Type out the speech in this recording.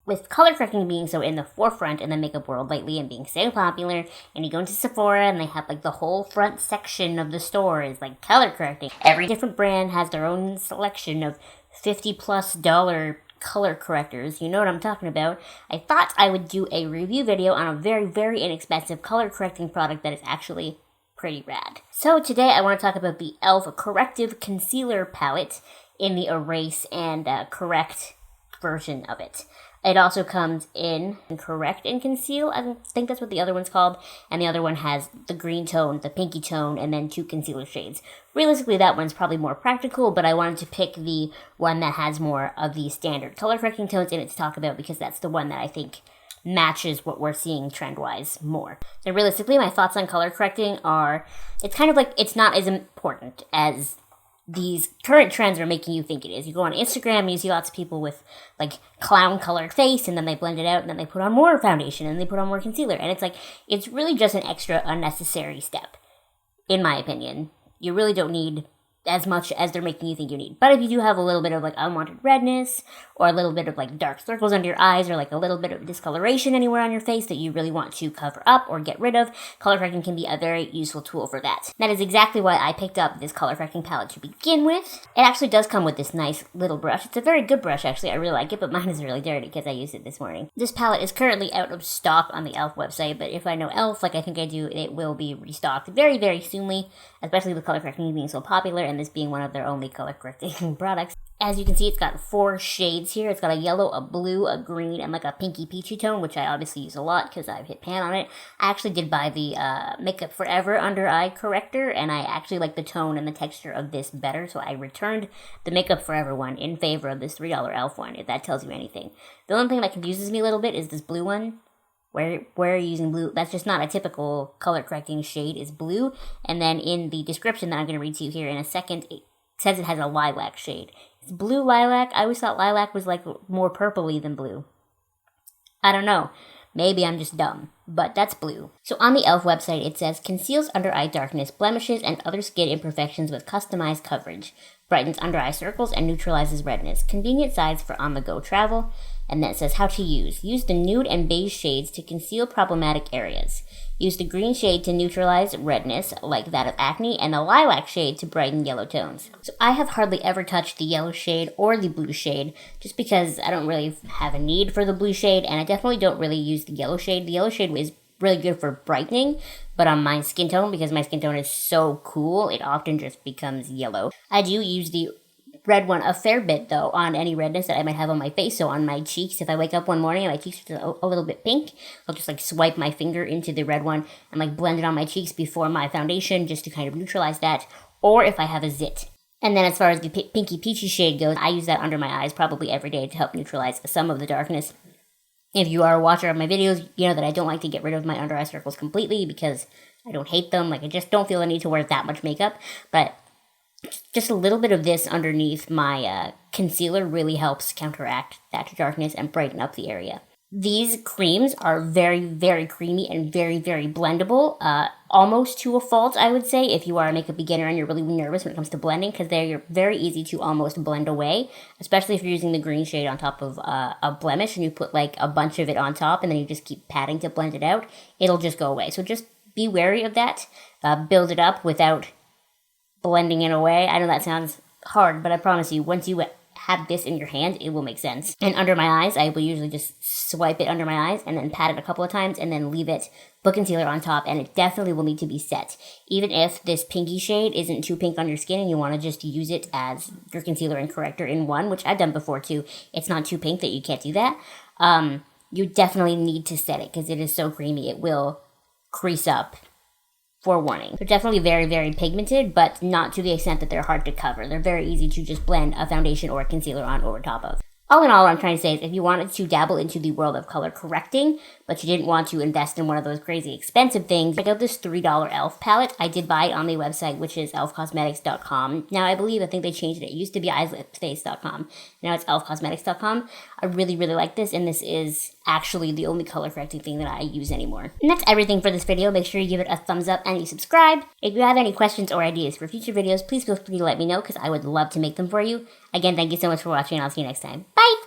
with color correcting being so in the forefront in the makeup world lately and being so popular, and you go into Sephora and they have like the whole front section of the store is like color correcting. Every different brand has their own selection of $50+ color correctors. You know what I'm talking about. I thought I would do a review video on a very, very inexpensive color correcting product that is actually pretty rad. So today I want to talk about the e.l.f. Corrective Concealer Palette in the Erase and Correct version of it. It also comes in Correct and Conceal. I think that's what the other one's called. And the other one has the green tone, the pinky tone, and then 2 concealer shades. Realistically, that one's probably more practical, but I wanted to pick the one that has more of the standard color correcting tones in it to talk about because that's the one that I think matches what we're seeing trend-wise more. So realistically, my thoughts on color correcting are, it's kind of like it's not as important as these current trends are making you think it is. You go on Instagram and you see lots of people with like clown colored face and then they blend it out and then they put on more foundation and they put on more concealer. And it's like, it's really just an extra unnecessary step, in my opinion. You really don't need as much as they're making you think you need. But if you do have a little bit of like unwanted redness or a little bit of like dark circles under your eyes or like a little bit of discoloration anywhere on your face that you really want to cover up or get rid of, color correcting can be a very useful tool for that. That is exactly why I picked up this color correcting palette to begin with. It actually does come with this nice little brush. It's a very good brush actually. I really like it, but mine is really dirty because I used it this morning. This palette is currently out of stock on the e.l.f. website, but if I know e.l.f. like I think I do, it will be restocked very, very soonly, especially with color correcting being so popular and this being one of their only color correcting products. As you can see, it's got 4 shades here. It's got a yellow, a blue, a green, and like a pinky peachy tone, which I obviously use a lot because I've hit pan on it. I actually did buy the Makeup Forever Under Eye Corrector, and I actually like the tone and the texture of this better, so I returned the Makeup Forever one in favor of this $3 e.l.f. one, if that tells you anything. The only thing that confuses me a little bit is this blue one. Where are you using blue? That's just not a typical color correcting shade, is blue. And then in the description that I'm going to read to you here in a second, it says it has a lilac shade. It's blue lilac. I always thought lilac was like more purpley than blue. I don't know. Maybe I'm just dumb, but that's blue. So on the e.l.f. website, it says, conceals under eye darkness, blemishes, and other skin imperfections with customized coverage. Brightens under eye circles and neutralizes redness. Convenient size for on-the-go travel. And then it says how to use. Use the nude and beige shades to conceal problematic areas. Use the green shade to neutralize redness, like that of acne, and the lilac shade to brighten yellow tones. So I have hardly ever touched the yellow shade or the blue shade, just because I don't really have a need for the blue shade, and I definitely don't really use the yellow shade. The yellow shade is really good for brightening, but on my skin tone, because my skin tone is so cool, it often just becomes yellow. I do use the red one a fair bit, though, on any redness that I might have on my face. So on my cheeks, if I wake up one morning and my cheeks are a little bit pink, I'll just like swipe my finger into the red one and like blend it on my cheeks before my foundation just to kind of neutralize that, or if I have a zit. And then as far as the pinky peachy shade goes, I use that under my eyes probably every day to help neutralize some of the darkness. If you are a watcher of my videos, you know that I don't like to get rid of my under eye circles completely because I don't hate them. Like, I just don't feel the need to wear that much makeup, but just a little bit of this underneath my concealer really helps counteract that darkness and brighten up the area. These creams are very, very creamy and very, very blendable, almost to a fault, I would say, if you are a makeup beginner and you're really nervous when it comes to blending, because they're very easy to almost blend away, especially if you're using the green shade on top of a blemish and you put like a bunch of it on top and then you just keep patting to blend it out, it'll just go away. So just be wary of that. Build it up without blending it away. I know that sounds hard, but I promise you, once you have this in your hand, it will make sense. And under my eyes, I will usually just swipe it under my eyes and then pat it a couple of times and then leave it, put concealer on top, and it definitely will need to be set. Even if this pinky shade isn't too pink on your skin and you want to just use it as your concealer and corrector in one, which I've done before too, it's not too pink that you can't do that. You definitely need to set it because it is so creamy. It will crease up. Forewarning. They're definitely very, very pigmented, but not to the extent that they're hard to cover. They're very easy to just blend a foundation or a concealer on over top of. All in all, what I'm trying to say is if you wanted to dabble into the world of color correcting, but you didn't want to invest in one of those crazy expensive things, check out this $3 e.l.f. palette. I did buy it on the website, which is elfcosmetics.com. Now, I think they changed it. It used to be eyelipface.com. Now it's elfcosmetics.com. I really, really like this, and this is actually the only color correcting thing that I use anymore. And that's everything for this video. Make sure you give it a thumbs up and you subscribe. If you have any questions or ideas for future videos, please feel free to let me know because I would love to make them for you. Again, thank you so much for watching, and I'll see you next time. Bye!